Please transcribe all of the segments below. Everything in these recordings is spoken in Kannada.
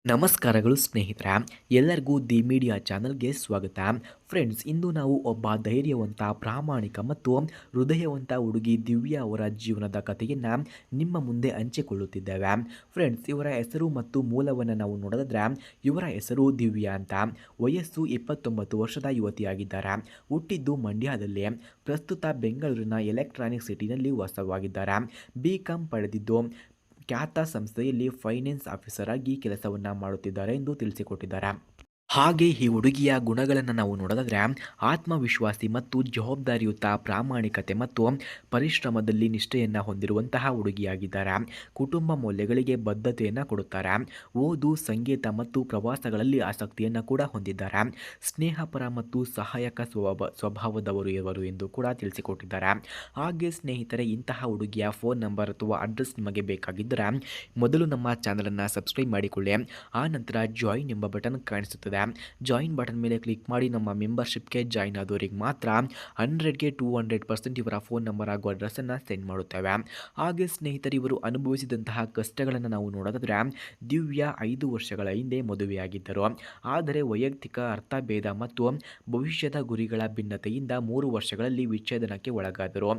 ನಮಸ್ಕಾರಗಳು ಸ್ನೇಹಿತರೆ, ಎಲ್ಲರಿಗೂ ದಿ ಮೀಡಿಯಾ ಚಾನಲ್ಗೆ ಸ್ವಾಗತ. ಫ್ರೆಂಡ್ಸ್, ಇಂದು ನಾವು ಒಬ್ಬ ಧೈರ್ಯವಂತ, ಪ್ರಾಮಾಣಿಕ ಮತ್ತು ಹೃದಯವಂತ ಹುಡುಗಿ ದಿವ್ಯಾ ಅವರ ಜೀವನದ ಕಥೆಯನ್ನು ನಿಮ್ಮ ಮುಂದೆ ಹಂಚಿಕೊಳ್ಳುತ್ತಿದ್ದೇವೆ. ಫ್ರೆಂಡ್ಸ್, ಇವರ ಹೆಸರು ಮತ್ತು ಮೂಲವನ್ನು ನಾವು ನೋಡಿದ್ರೆ ಇವರ ಹೆಸರು ದಿವ್ಯಾ ಅಂತ. ವಯಸ್ಸು 29 ವರ್ಷದ ಯುವತಿಯಾಗಿದ್ದಾರೆ. ಹುಟ್ಟಿದ್ದು ಮಂಡ್ಯದಲ್ಲಿ. ಪ್ರಸ್ತುತ ಬೆಂಗಳೂರಿನ ಎಲೆಕ್ಟ್ರಾನಿಕ್ ಸಿಟಿನಲ್ಲಿ ವಾಸವಾಗಿದ್ದಾರೆ. ಬಿ.ಕಾಂ ಪಡೆದಿದ್ದು ಖ್ಯಾತ ಸಂಸ್ಥೆಯಲ್ಲಿ ಫೈನಾನ್ಸ್ ಆಫೀಸರ್ ಆಗಿ ಕೆಲಸವನ್ನು ಮಾಡುತ್ತಿದ್ದಾರೆ ಎಂದು ತಿಳಿಸಿಕೊಟ್ಟಿದ್ದಾರೆ. ಹಾಗೆ ಈ ಹುಡುಗಿಯ ಗುಣಗಳನ್ನು ನಾವು ನೋಡೋದಾದರೆ ಆತ್ಮವಿಶ್ವಾಸಿ ಮತ್ತು ಜವಾಬ್ದಾರಿಯುತ, ಪ್ರಾಮಾಣಿಕತೆ ಮತ್ತು ಪರಿಶ್ರಮದಲ್ಲಿ ನಿಷ್ಠೆಯನ್ನು ಹೊಂದಿರುವಂತಹ ಹುಡುಗಿಯಾಗಿದ್ದಾರೆ. ಕುಟುಂಬ ಮೌಲ್ಯಗಳಿಗೆ ಬದ್ಧತೆಯನ್ನು ಕೊಡುತ್ತಾರೆ. ಓದು, ಸಂಗೀತ ಮತ್ತು ಪ್ರವಾಸಗಳಲ್ಲಿ ಆಸಕ್ತಿಯನ್ನು ಕೂಡ ಹೊಂದಿದ್ದಾರೆ. ಸ್ನೇಹಪರ ಮತ್ತು ಸಹಾಯಕ ಸ್ವಭಾವದವರು ಇವರು ಎಂದು ಕೂಡ ತಿಳಿಸಿಕೊಟ್ಟಿದ್ದಾರೆ. ಹಾಗೆ ಸ್ನೇಹಿತರೆ, ಇಂತಹ ಹುಡುಗಿಯ ಫೋನ್ ನಂಬರ್ ಅಥವಾ ಅಡ್ರೆಸ್ ನಿಮಗೆ ಬೇಕಾಗಿದ್ದರೆ ಮೊದಲು ನಮ್ಮ ಚಾನಲನ್ನು ಸಬ್ಸ್ಕ್ರೈಬ್ ಮಾಡಿಕೊಳ್ಳಿ. ಆ ನಂತರ ಜಾಯಿನ್ ಎಂಬ ಬಟನ್ ಕಾಣಿಸುತ್ತದೆ. ಜಾಯಿನ್ ಬಟನ್ ಮೇಲೆ ಕ್ಲಿಕ್ ಮಾಡಿ ನಮ್ಮ ಮೆಂಬರ್ಶಿಪ್ಗೆ ಜಾಯಿನ್ ಆದವರಿಗೆ ಮಾತ್ರ 100ಗೆ 200% ಇವರ ಫೋನ್ ನಂಬರ್ ಹಾಗೂ ಅಡ್ರೆಸ್ಸನ್ನು ಸೆಂಡ್ ಮಾಡುತ್ತೇವೆ. ಹಾಗೆ ಸ್ನೇಹಿತರೆ, ಇವರು ಅನುಭವಿಸಿದಂತಹ ಕಷ್ಟಗಳನ್ನು ನಾವು ನೋಡೋದಾದರೆ ದಿವ್ಯಾ 5 ವರ್ಷಗಳ ಹಿಂದೆ ಮದುವೆಯಾಗಿದ್ದರು. ಆದರೆ ವೈಯಕ್ತಿಕ ಅರ್ಥಭೇದ ಮತ್ತು ಭವಿಷ್ಯದ ಗುರಿಗಳ ಭಿನ್ನತೆಯಿಂದ 3 ವರ್ಷಗಳಲ್ಲಿ ವಿಚ್ಛೇದನಕ್ಕೆ ಒಳಗಾದರು.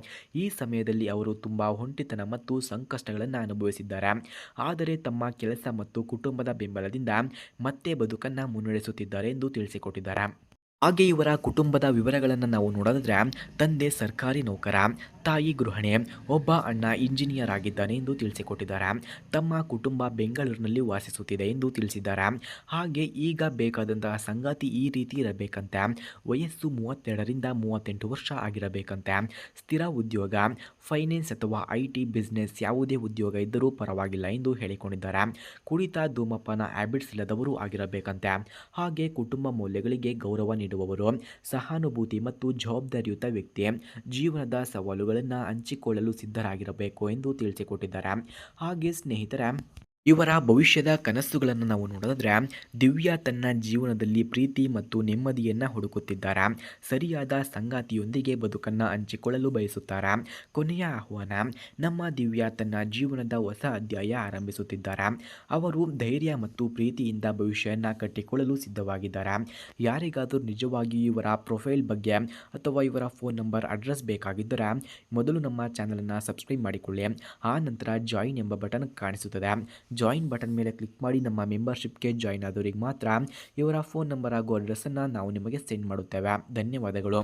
ಈ ಸಮಯದಲ್ಲಿ ಅವರು ತುಂಬ ಒಂಟಿತನ ಮತ್ತು ಸಂಕಷ್ಟಗಳನ್ನು ಅನುಭವಿಸಿದ್ದಾರೆ. ಆದರೆ ತಮ್ಮ ಕೆಲಸ ಮತ್ತು ಕುಟುಂಬದ ಬೆಂಬಲದಿಂದ ಮತ್ತೆ ಬದುಕನ್ನು ಮುನ್ನಡೆಸುತ್ತಿದ್ದಾರೆ ಎಂದು ತಿಳಿಸಿಕೊಟ್ಟಿದ್ದಾರೆ. ಹಾಗೆ ಇವರ ಕುಟುಂಬದ ವಿವರಗಳನ್ನು ನಾವು ನೋಡೋದಾದರೆ ತಂದೆ ಸರ್ಕಾರಿ ನೌಕರ, ತಾಯಿ ಗೃಹಿಣಿ, ಒಬ್ಬ ಅಣ್ಣ ಇಂಜಿನಿಯರ್ ಆಗಿದ್ದಾನೆ ಎಂದು ತಿಳಿಸಿಕೊಟ್ಟಿದ್ದಾರೆ. ತಮ್ಮ ಕುಟುಂಬ ಬೆಂಗಳೂರಿನಲ್ಲಿ ವಾಸಿಸುತ್ತಿದೆ ಎಂದು ತಿಳಿಸಿದ್ದಾರೆ. ಹಾಗೆ ಈಗ ಬೇಕಾದಂತಹ ಸಂಗಾತಿ ಈ ರೀತಿ ಇರಬೇಕಂತೆ. ವಯಸ್ಸು 32ರಿಂದ 38 ವರ್ಷ ಆಗಿರಬೇಕಂತೆ. ಸ್ಥಿರ ಉದ್ಯೋಗ, ಫೈನಾನ್ಸ್ ಅಥವಾ IT ಬಿಸ್ನೆಸ್ ಯಾವುದೇ ಉದ್ಯೋಗ ಇದ್ದರೂ ಪರವಾಗಿಲ್ಲ ಎಂದು ಹೇಳಿಕೊಂಡಿದ್ದಾರೆ. ಕುಡಿತ, ಧೂಮಪಾನ ಹ್ಯಾಬಿಟ್ಸ್ ಇಲ್ಲದವರು ಆಗಿರಬೇಕಂತೆ. ಹಾಗೆ ಕುಟುಂಬ ಮೌಲ್ಯಗಳಿಗೆ ಗೌರವ ನೀಡುವವರು, ಸಹಾನುಭೂತಿ ಮತ್ತು ಜವಾಬ್ದಾರಿಯುತ ವ್ಯಕ್ತಿ, ಜೀವನದ ಸವಾಲುಗಳನ್ನು ಹಂಚಿಕೊಳ್ಳಲು ಸಿದ್ಧರಾಗಿರಬೇಕು ಎಂದು ತಿಳಿಸಿಕೊಟ್ಟಿದ್ದಾರೆ. ಹಾಗೆ ಸ್ನೇಹಿತರೆ, ಇವರ ಭವಿಷ್ಯದ ಕನಸುಗಳನ್ನು ನಾವು ನೋಡೋದಾದರೆ ದಿವ್ಯಾ ತನ್ನ ಜೀವನದಲ್ಲಿ ಪ್ರೀತಿ ಮತ್ತು ನೆಮ್ಮದಿಯನ್ನು ಹುಡುಕುತ್ತಿದ್ದಾರೆ. ಸರಿಯಾದ ಸಂಗಾತಿಯೊಂದಿಗೆ ಬದುಕನ್ನು ಹಂಚಿಕೊಳ್ಳಲು ಬಯಸುತ್ತಾರೆ. ಕೊನೆಯ ಆಹ್ವಾನ: ನಮ್ಮ ದಿವ್ಯಾ ತನ್ನ ಜೀವನದ ಹೊಸ ಅಧ್ಯಾಯ ಆರಂಭಿಸುತ್ತಿದ್ದಾರೆ. ಅವರು ಧೈರ್ಯ ಮತ್ತು ಪ್ರೀತಿಯಿಂದ ಭವಿಷ್ಯವನ್ನು ಕಟ್ಟಿಕೊಳ್ಳಲು ಸಿದ್ಧವಾಗಿದ್ದಾರೆ. ಯಾರಿಗಾದರೂ ನಿಜವಾಗಿಯೂ ಇವರ ಪ್ರೊಫೈಲ್ ಬಗ್ಗೆ ಅಥವಾ ಇವರ ಫೋನ್ ನಂಬರ್, ಅಡ್ರೆಸ್ ಬೇಕಾಗಿದ್ದರೆ ಮೊದಲು ನಮ್ಮ ಚಾನಲನ್ನು ಸಬ್ಸ್ಕ್ರೈಬ್ ಮಾಡಿಕೊಳ್ಳಿ. ಆ ನಂತರ ಜಾಯಿನ್ ಎಂಬ ಬಟನ್ ಕಾಣಿಸುತ್ತದೆ. ಜಾಯಿನ್ ಬಟನ್ ಮೇಲೆ ಕ್ಲಿಕ್ ಮಾಡಿ ನಮ್ಮ ಮೆಂಬರ್ಶಿಪ್ಗೆ ಜಾಯಿನ್ ಆದವರಿಗೆ ಮಾತ್ರ ಇವರ ಫೋನ್ ನಂಬರ್ ಹಾಗೂ ಅಡ್ರೆಸ್ಸನ್ನು ನಾವು ನಿಮಗೆ ಸೆಂಡ್ ಮಾಡುತ್ತೇವೆ. ಧನ್ಯವಾದಗಳು.